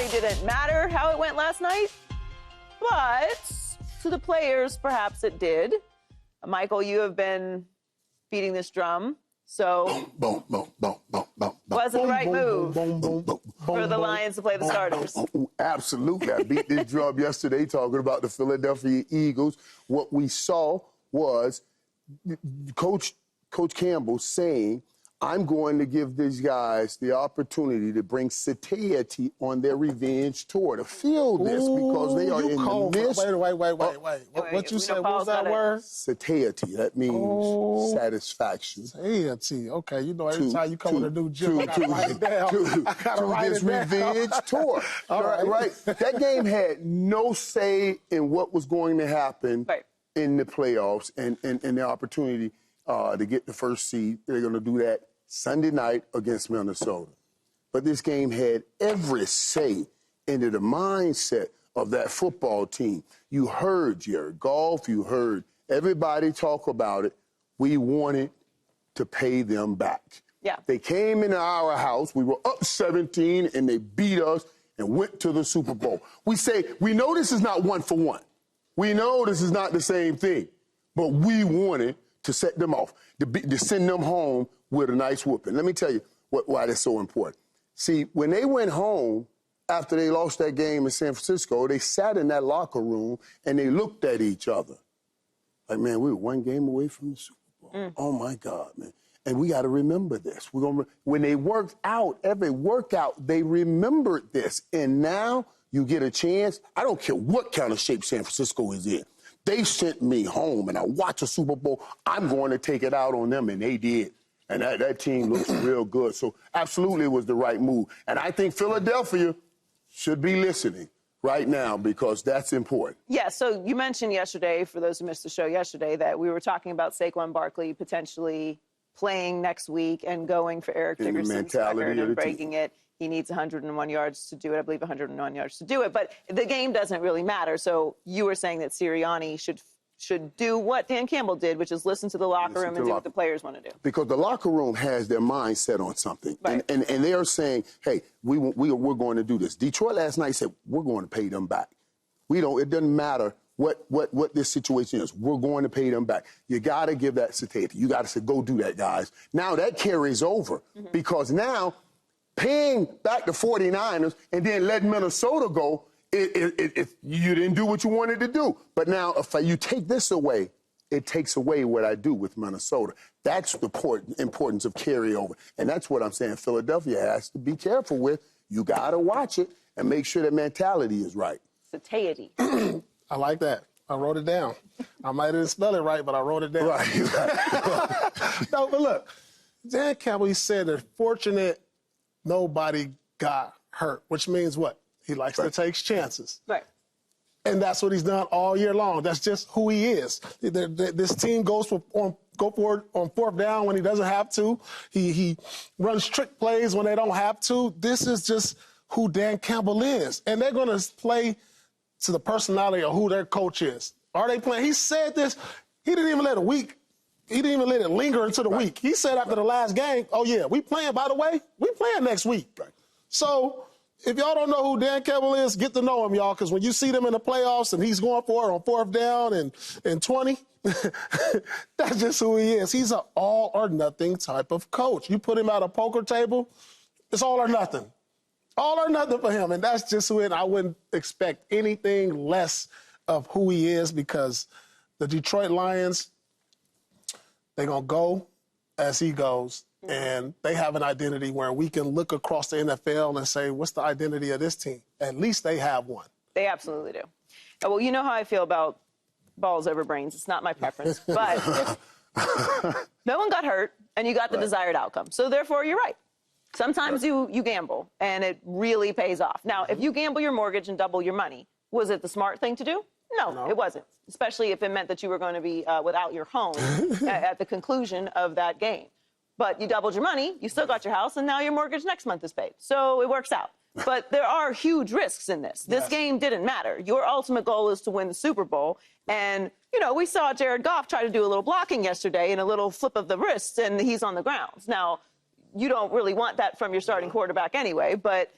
probably didn't matter how it went last night, but to the players, perhaps it did. Michael, you have been beating this drum, so was it the right move for the Lions to play the starters? Absolutely. I beat this drum yesterday talking about the Philadelphia Eagles. What we saw was Coach Campbell saying, I'm going to give these guys the opportunity to bring satiety on their revenge tour, to feel this because they are in the midst. Wait. What you said? What was that word? Satiety. That means satisfaction. Satiety. Okay, you know, every time you come with a new gym, I gotta write it down. I gotta write it down. Revenge tour. All right. That game had no say in what was going to happen in the playoffs and the opportunity to get the first seed. They're going to do that Sunday night against Minnesota. But this game had every say into the mindset of that football team. You heard Jared Goff, you heard everybody talk about it. We wanted to pay them back. Yeah. They came into our house, we were up 17, and they beat us and went to the Super Bowl. We know this is not 1-for-1. We know this is not the same thing, but we wanted to set them off, to send them home with a nice whooping. Let me tell you why that's so important. See, when they went home after they lost that game in San Francisco, they sat in that locker room and they looked at each other. Like, man, we were one game away from the Super Bowl. Oh, my God, man. And we got to remember this. When they worked out, every workout, they remembered this. And now you get a chance. I don't care what kind of shape San Francisco is in. They sent me home, and I watched the Super Bowl. I'm going to take it out on them, and they did. And that team looks real good. So absolutely it was the right move. And I think Philadelphia should be listening right now because that's important. Yeah, so you mentioned yesterday, for those who missed the show yesterday, that we were talking about Saquon Barkley potentially playing next week and going for Eric Dickerson's record and breaking it. He needs 101 yards to do it. I believe 101 yards to do it. But the game doesn't really matter. So you were saying that Sirianni should do what Dan Campbell did, which is listen to the locker room and do what the players want to do. Because the locker room has their mind set on something. Right. And they are saying, hey, we're going to do this. Detroit last night said, we're going to pay them back. It doesn't matter what this situation is. We're going to pay them back. You got to give that satiety. You got to say, go do that, guys. Now that carries over because now paying back the 49ers and then letting Minnesota go, you didn't do what you wanted to do. But now if you take this away, it takes away what I do with Minnesota. That's the importance of carryover. And that's what I'm saying Philadelphia has to be careful with. You got to watch it and make sure the mentality is right. Satiety. I like that. I wrote it down. I might didn't spell it right, but I wrote it down. Right. No, but look, Dan Campbell, he said they're fortunate nobody got hurt, which means what? He likes to take chances. Right. And that's what he's done all year long. That's just who he is. This team goes for it on fourth down when he doesn't have to. He runs trick plays when they don't have to. This is just who Dan Campbell is. And they're going to play to the personality of who their coach is. Are they playing? He said this. He didn't even let it linger into the week. He said after the last game, oh, yeah, we playing, by the way. We playing next week. Right. So if y'all don't know who Dan Campbell is, get to know him, y'all, because when you see them in the playoffs and he's going for it on fourth down and 20, that's just who he is. He's an all-or-nothing type of coach. You put him at a poker table, it's all or nothing. All or nothing for him, and that's just who it is. I wouldn't expect anything less of who he is because the Detroit Lions, they're going to go as he goes, and they have an identity where we can look across the NFL and say, what's the identity of this team? At least they have one. They absolutely do. Well, you know how I feel about balls over brains. It's not my preference, but no one got hurt, and you got the desired outcome. So, therefore, you're right. Sometimes you gamble, and it really pays off. Now, if you gamble your mortgage and double your money, was it the smart thing to do? No, it wasn't, especially if it meant that you were going to be without your home at the conclusion of that game. But you doubled your money, you still got your house, and now your mortgage next month is paid. So it works out. But there are huge risks in this. This game didn't matter. Your ultimate goal is to win the Super Bowl. And, you know, we saw Jared Goff try to do a little blocking yesterday and a little flip of the wrist, and he's on the ground. Now, you don't really want that from your starting quarterback anyway, but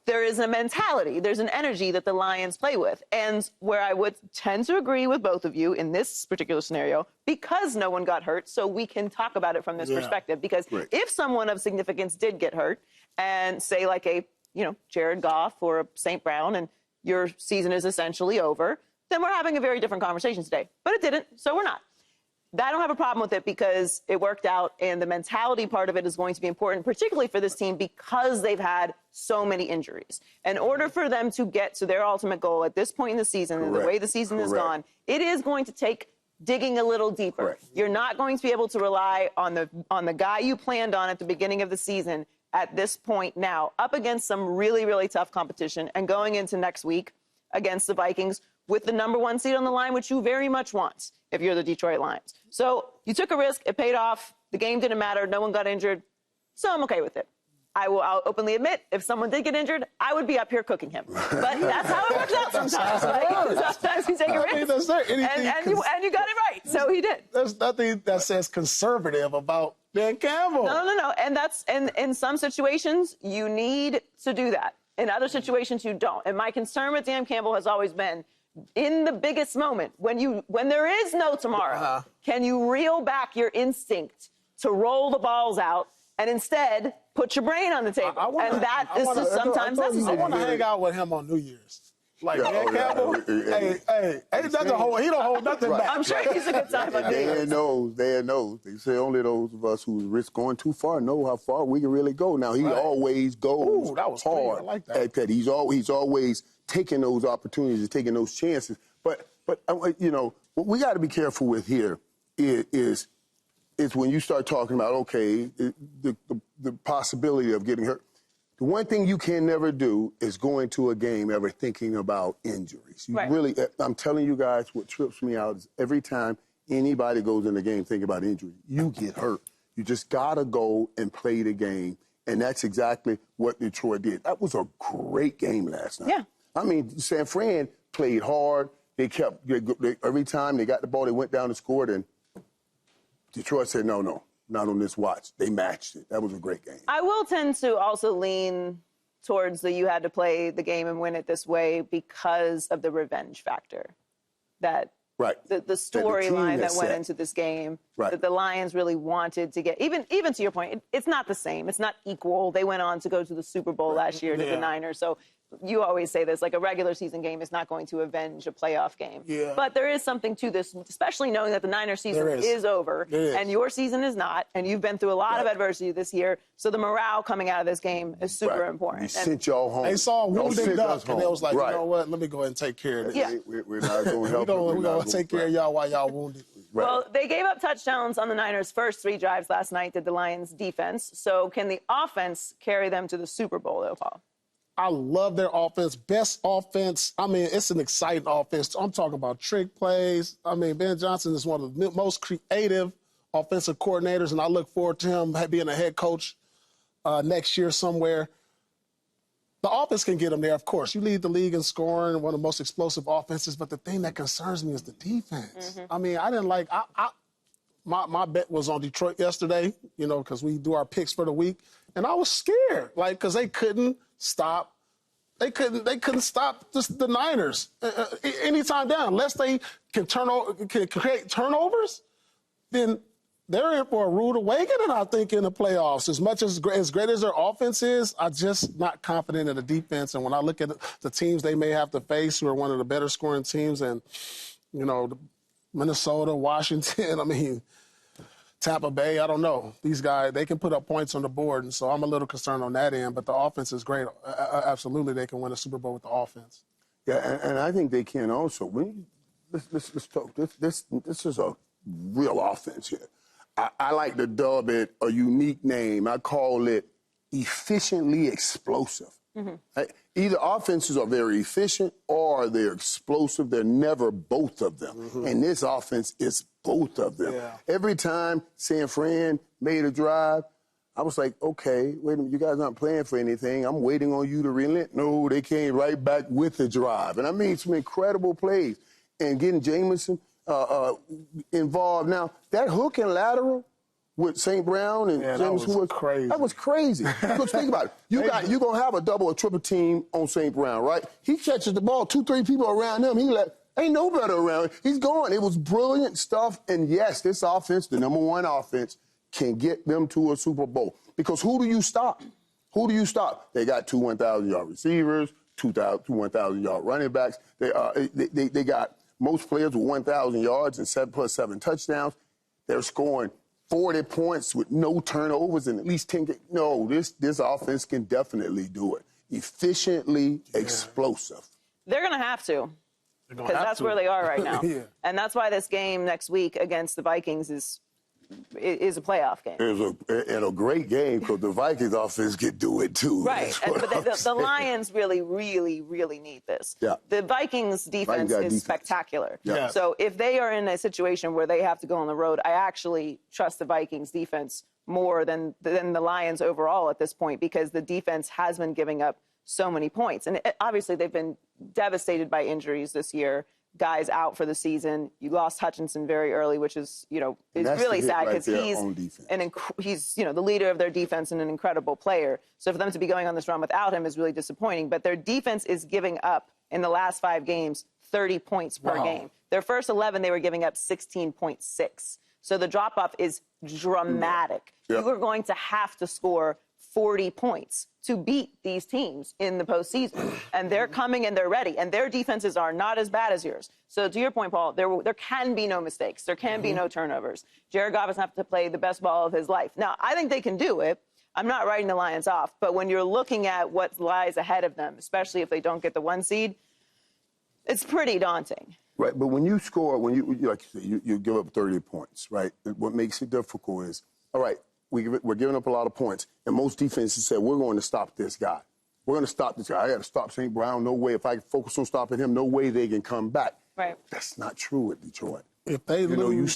there is a mentality, there's an energy that the Lions play with. And where I would tend to agree with both of you in this particular scenario, because no one got hurt, so we can talk about it from this perspective. Because if someone of significance did get hurt, and say like a, Jared Goff or a St. Brown, and your season is essentially over, then we're having a very different conversation today. But it didn't, so we're not. I don't have a problem with it because it worked out, and the mentality part of it is going to be important, particularly for this team, because they've had so many injuries. In order for them to get to their ultimate goal at this point in the season, and the way the season is gone, it is going to take digging a little deeper. You're not going to be able to rely on the guy you planned on at the beginning of the season at this point now, up against some really, really tough competition, and going into next week against the Vikings with the #1 seed on the line, which you very much want if you're the Detroit Lions. So you took a risk. It paid off. The game didn't matter. No one got injured. So I'm okay with it. I'll openly admit, if someone did get injured, I would be up here cooking him. But that's how it works out sometimes. Sometimes you take a risk, and you got it right. So he did. There's nothing that says conservative about Dan Campbell. No. And in some situations, you need to do that. In other situations, you don't. And my concern with Dan Campbell has always been, in the biggest moment, when there is no tomorrow, can you reel back your instinct to roll the balls out and instead put your brain on the table? Sometimes necessary. I want to hang out with him on New Year's. Like Dan Campbell, he don't hold nothing back. I'm sure he's a good time on New Year's. Dan knows. They say only those of us who risk going too far know how far we can really go. Now, he always goes hard. I like that. At he's always taking those opportunities and taking those chances. But what we got to be careful with here is when you start talking about, the possibility of getting hurt. The one thing you can never do is go into a game ever thinking about injuries. I'm telling you guys, what trips me out is every time anybody goes in the game thinking about injury, you get hurt. You just got to go and play the game. And that's exactly what Detroit did. That was a great game last night. Yeah. I mean, San Fran played hard. They every time they got the ball, they went down and scored. And Detroit said, no, not on this watch. They matched it. That was a great game. I will tend to also lean towards you had to play the game and win it this way because of the revenge factor. That the storyline that went into this game, that the Lions really wanted to get, even to your point, it's not the same. It's not equal. They went on to go to the Super Bowl last year to the Niners. So you always say this, like a regular season game is not going to avenge a playoff game. Yeah. But there is something to this, especially knowing that the Niners season is over and your season is not, and you've been through a lot of adversity this year. So the morale coming out of this game is super important. We sent y'all home. They saw wounded duck, and they was like, you know what, let me go ahead and take care of this. Yeah. We're not going to help We're going to take care of y'all while y'all wounded. Well, they gave up touchdowns on the Niners' first 3 drives last night, did the Lions' defense. So can the offense carry them to the Super Bowl, though, Paul? I love their offense. Best offense. I mean, it's an exciting offense. I'm talking about trick plays. I mean, Ben Johnson is one of the most creative offensive coordinators, and I look forward to him being a head coach next year somewhere. The offense can get him there, of course. You lead the league in scoring, one of the most explosive offenses, but the thing that concerns me is the defense. I mean, I didn't like my bet was on Detroit yesterday, because we do our picks for the week, and I was scared, because they couldn't stop. They couldn't stop the Niners anytime down. Unless they can create turnovers, then they're in for a rude awakening, I think, in the playoffs. As much as great as their offense is, I'm just not confident in the defense. And when I look at the teams they may have to face, who are one of the better scoring teams, and Minnesota, Washington, I mean, Tampa Bay, I don't know. These guys, they can put up points on the board, and so I'm a little concerned on that end. But the offense is great. Absolutely, they can win a Super Bowl with the offense. Yeah, and I think they can also. Let's talk. This is a real offense here. I like to dub it a unique name. I call it efficiently explosive. Either offenses are very efficient or they're explosive. They're never both of them. And this offense is both of them. Yeah. Every time San Fran made a drive, I was like, okay, wait a minute, you guys aren't playing for anything. I'm waiting on you to relent. No, they came right back with the drive. And I mean, some incredible plays. And getting Jameson involved. Now, that hook and lateral with St. Brown and Yeah, James that was crazy. That was crazy. Because think about it. You're going to have a double or triple team on St. Brown, right? He catches the ball, 2-3 people around him. Ain't no better around. He's gone. It was brilliant stuff. And, yes, this offense, the number one offense, can get them to a Super Bowl. Because who do you stop? Who do you stop? They got two 1,000-yard receivers, two 1,000-yard running backs. They got most players with 1,000 yards and 7+7 touchdowns. They're scoring 40 points with no turnovers and at least 10. No, this offense can definitely do it. Efficiently explosive. They're going to have to. Because that's where they are right now. Yeah. And that's why this game next week against the Vikings is a playoff game. It's a great game because the Vikings offense can do it too. Right. But the Lions really, really, really need this. Yeah. The Vikings defense is spectacular. Yeah. So if they are in a situation where they have to go on the road, I actually trust the Vikings defense more than the Lions overall at this point because the defense has been giving up so many points. And obviously they've been devastated by injuries this year. Guys out for the season. You lost Hutchinson very early, which is, is really sad because he's the leader of their defense and an incredible player. So for them to be going on this run without him is really disappointing. But their defense is giving up in the last 5 games 30 points per game. Their first 11, they were giving up 16.6. So the drop-off is dramatic. Yeah. You are going to have to score 40 points to beat these teams in the postseason. And they're coming and they're ready. And their defenses are not as bad as yours. So to your point, Paul, there can be no mistakes. There can be no turnovers. Jared Goff doesn't have to play the best ball of his life. Now, I think they can do it. I'm not writing the Lions off. But when you're looking at what lies ahead of them, especially if they don't get the 1 seed, it's pretty daunting. Right, but when you score, like you say, you give up 30 points, right? What makes it difficult is, all right, we're giving up a lot of points, and most defenses say, we're going to stop this guy. We're going to stop this guy. I got to stop St. Brown. No way. If I focus on stopping him, no way they can come back. Right. That's not true at Detroit. If they lose, you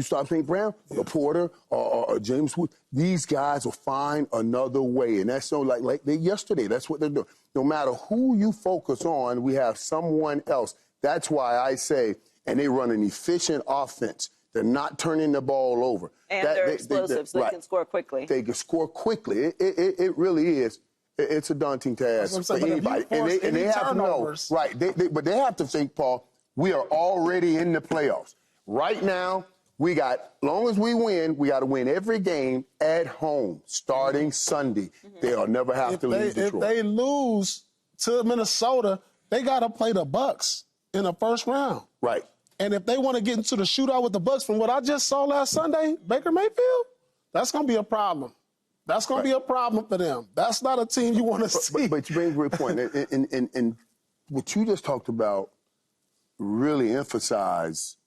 stop St. Brown, Porter, or James Wood. These guys will find another way, and that's so like yesterday. That's what they're doing. No matter who you focus on, we have someone else. That's why I say, and they run an efficient offense. They're not turning the ball over. And they're explosive, so they can score quickly. They can score quickly. It really is. It's a daunting task for anybody. And they have to know. Right. But they have to think, Paul, we are already in the playoffs. Right now, long as we win, we got to win every game at home starting Sunday. They'll never have to leave Detroit. If they lose to Minnesota, they got to play the Bucs in the first round. Right. And if they want to get into the shootout with the Bucs, from what I just saw last Sunday, Baker Mayfield, that's going to be a problem. That's going to be a problem for them. That's not a team you want to see. But you bring a great point. And what you just talked about really emphasized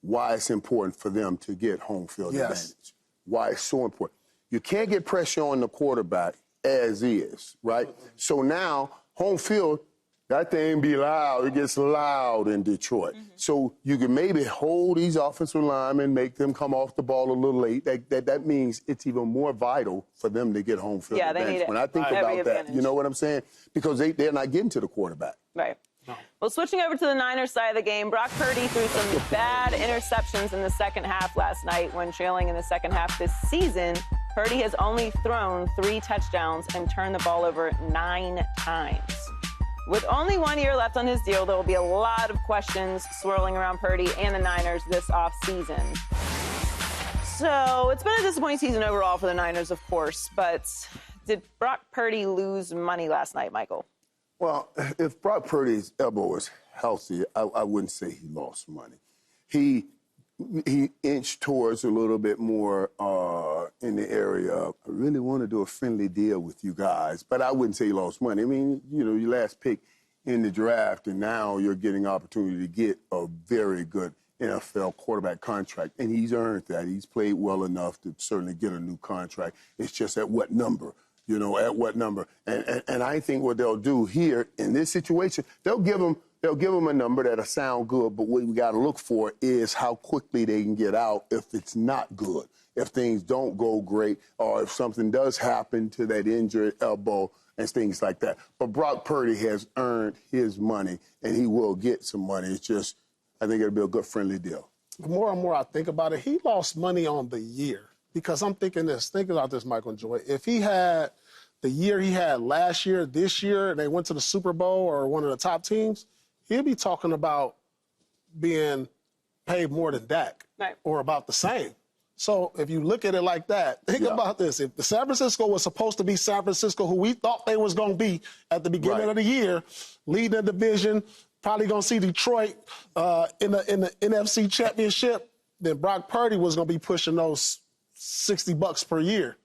why it's important for them to get home field advantage. Why it's so important. You can't get pressure on the quarterback as is, right? So now, home field, that thing be loud. It gets loud in Detroit. So you can maybe hold these offensive linemen, make them come off the ball a little late. That means it's even more vital for them to get home field advantage. They need it. When I think about that, you know what I'm saying? Because they're not getting to the quarterback. Right. No. Well, switching over to the Niners side of the game, Brock Purdy threw some bad interceptions in the second half last night when trailing in the second half this season. Purdy has only thrown 3 touchdowns and turned the ball over 9 times. With only 1 year left on his deal, there will be a lot of questions swirling around Purdy and the Niners this offseason. So it's been a disappointing season overall for the Niners, of course, but did Brock Purdy lose money last night, Michael? Well, if Brock Purdy's elbow was healthy, I wouldn't say he lost money. He inched towards a little bit more in the area of, I really want to do a friendly deal with you guys, but I wouldn't say he lost money. I mean, your last pick in the draft, and now you're getting opportunity to get a very good NFL quarterback contract, and he's earned that. He's played well enough to certainly get a new contract. It's just at what number? At what number? And I think what they'll do here in this situation, they'll give him a number that'll sound good, but what we got to look for is how quickly they can get out if it's not good, if things don't go great, or if something does happen to that injured elbow and things like that. But Brock Purdy has earned his money, and he will get some money. It's just, I think it'll be a good, friendly deal. The more and more I think about it, he lost money on the year. Because I'm thinking this. Think about this, Michael and Joy. If he had the year he had last year, this year, and they went to the Super Bowl or one of the top teams, he'll be talking about being paid more than Dak, right, or about the same. So if you look at it like that, think about this. If the San Francisco was supposed to be San Francisco, who we thought they was going to be at the beginning of the year, leading the division, probably going to see Detroit in the NFC Championship, then Brock Purdy was going to be pushing those $60 per year.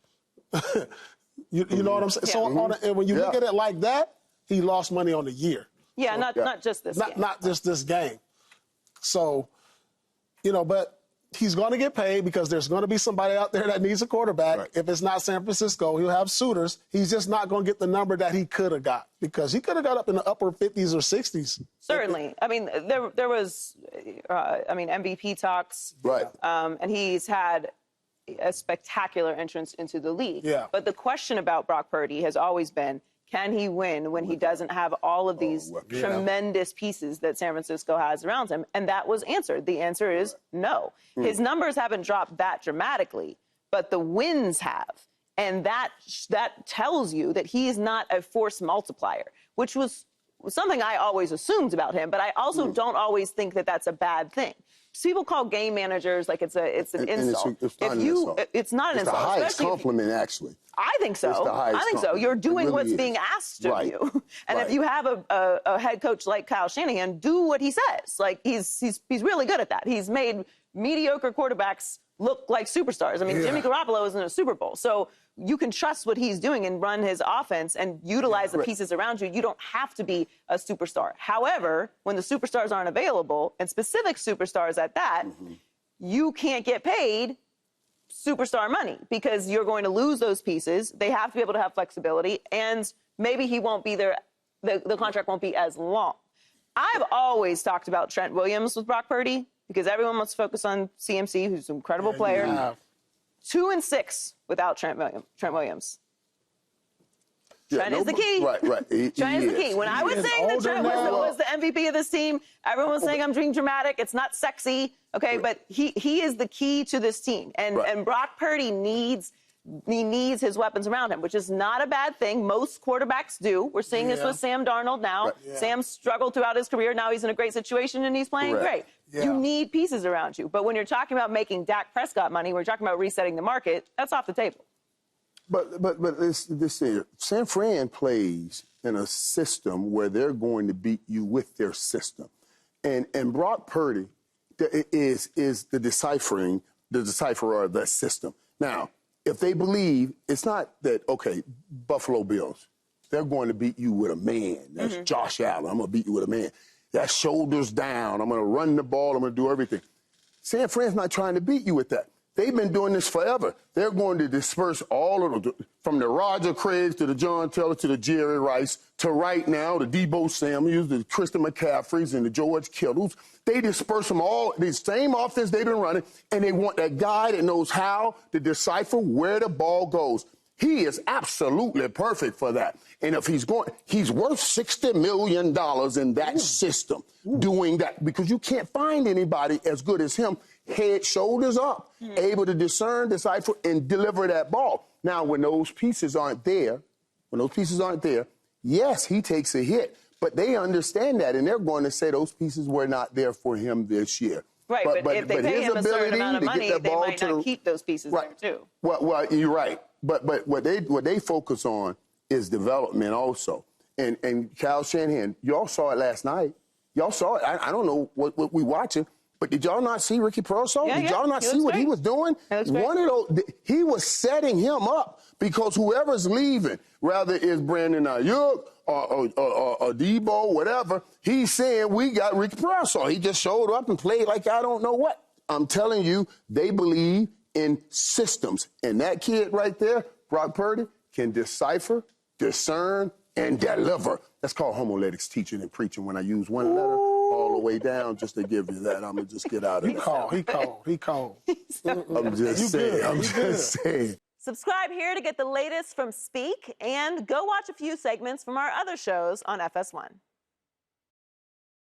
you know what I'm saying? Yeah. So and when you look at it like that, he lost money on the year. Yeah, so, not just this game. Not just this game. So, but he's going to get paid because there's going to be somebody out there that needs a quarterback. Right. If it's not San Francisco, he'll have suitors. He's just not going to get the number that he could have got because he could have got up in the upper 50s or 60s. Certainly. I mean, there was, MVP talks. Right. And he's had a spectacular entrance into the league. Yeah. But the question about Brock Purdy has always been, can he win when he doesn't have all of these tremendous pieces that San Francisco has around him? And that was answered. The answer is no. His numbers haven't dropped that dramatically, but the wins have. And that tells you that he is not a force multiplier, which was something I always assumed about him. But I also don't always think that that's a bad thing. People call game managers like it's an insult. It's not an insult. It's not an insult. It's the highest compliment, actually. I think so. It's the highest I think so. compliment. You're doing It really what's is. being asked of Right. you. And if you have a head coach like Kyle Shanahan, do what he says. Like he's really good at that. He's made mediocre quarterbacks look like superstars. I mean, Jimmy Garoppolo is in a Super Bowl. So you can trust what he's doing and run his offense and utilize the pieces around you. You don't have to be a superstar. However, when the superstars aren't available, and specific superstars at that, you can't get paid superstar money because you're going to lose those pieces. They have to be able to have flexibility, and maybe he won't be there. The contract won't be as long. I've always talked about Trent Williams with Brock Purdy because everyone wants to focus on CMC, who's an incredible player. Yeah. 2-6 without Trent Williams. Trent is the key. Right. Trent is the key. When I was saying that Trent was the MVP of this team, everyone was saying I'm being dramatic. It's not sexy. Okay, but he is the key to this team. And Brock Purdy needs his weapons around him, which is not a bad thing. Most quarterbacks do. We're seeing this with Sam Darnold now. Right. Yeah. Sam struggled throughout his career. Now he's in a great situation and he's playing great. Yeah. You need pieces around you. But when you're talking about making Dak Prescott money, we're talking about resetting the market, that's off the table. But this here, San Fran plays in a system where they're going to beat you with their system. And Brock Purdy is the decipherer of that system. Now, if they believe, it's not that, okay, Buffalo Bills, they're going to beat you with a man. That's Josh Allen. I'm going to beat you with a man. That's shoulders down. I'm going to run the ball. I'm going to do everything. San Fran's not trying to beat you with that. They've been doing this forever. They're going to disperse all of them, from the Roger Craigs to the John Taylor to the Jerry Rice to right now the Debo Samuels, the Christian McCaffreys, and the George Kittles. They disperse them all, the same offense they've been running, and they want that guy that knows how to decipher where the ball goes. He is absolutely perfect for that. And if he's worth $60 million in that system doing that, because you can't find anybody as good as him, head, shoulders up, able to discern, decipher, and deliver that ball. Now, when those pieces aren't there, yes, he takes a hit, but they understand that, and they're going to say those pieces were not there for him this year. Right, but if they pay him a certain amount of money, they might not keep those pieces there, too. Well, you're right. But what they focus on is development also. And Kyle Shanahan, y'all saw it last night. Y'all saw it. I don't know what we watching, but did y'all not see Ricky Pearsall? Did y'all not see what he was doing? One of those, he was setting him up because whoever's leaving, rather it's Brandon Ayuk or Debo, whatever, he's saying we got Ricky Pearsall. He just showed up and played like I don't know what. I'm telling you, they believe in systems. And that kid right there, Brock Purdy, can decipher, discern, and deliver. That's called homiletics teaching and preaching when I use one letter all the way down just to give you that. I'm going to just get out of it. He called. I'm just saying. Subscribe here to get the latest from Speak and go watch a few segments from our other shows on FS1.